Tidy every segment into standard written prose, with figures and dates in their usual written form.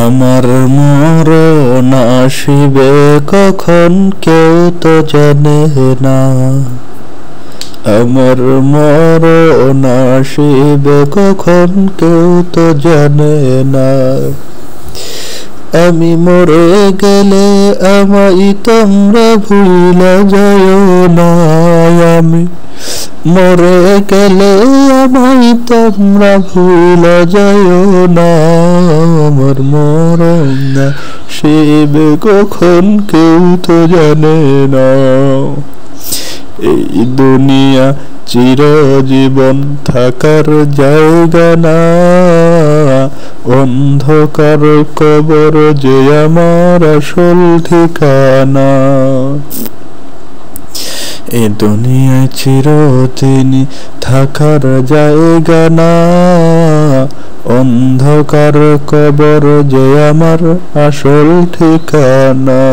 আমার মরণ আসিবে কখন কেউ তো জানে না। আমার মরণ আসিবে কখন কেউ তো জানে না। আমি মরে গেলে আমায় তোমরা ভুলে যাও না। আমি মরে গেলে আমায় তোমরা ভুলে যাও না। আমার মরণ আসিবে কখন কেউ তো জানে না। এই দুনিয়া চিরজীবন থাকার জায়গা না। অন্ধকার কবর যে আমার আসল ঠিকানা। এই দুনিয়ায় চিরদিন থাকার জায়গা না। অন্ধকার কবর যে আমার আসল ঠিকানা।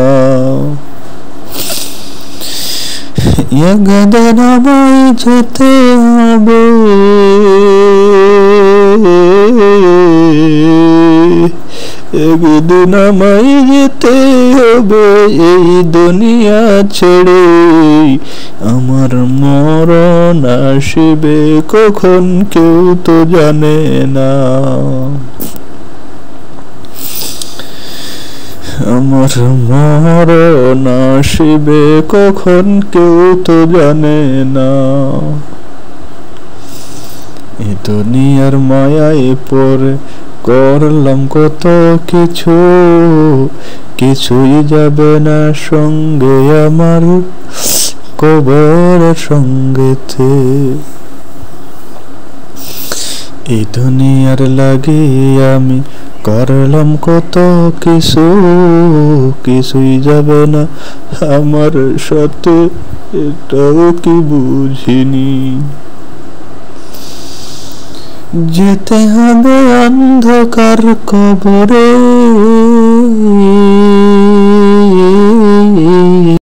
একদিন আমায় যেতে হবে। একদিন আমায় যেতে হবে এই দুনিয়া ছেড়ে। আমার মরণ আসিবে কখন কেউ তো জানে না। আমার মরণ আসিবে কখন কেউ তো জানে না। এই দুনিয়ার মায়ায় পড়ে করলাম কত কিছু। কিছুই যাবে না সঙ্গে আমার কবর সঙ্গেতে। এই দুনিয়ার লাগি আমি করলাম কত কিছু। কিছুই যাবে না আমার সাথে, এটাও কি বুঝিনি। যেতে হবে অন্ধকার কবরে।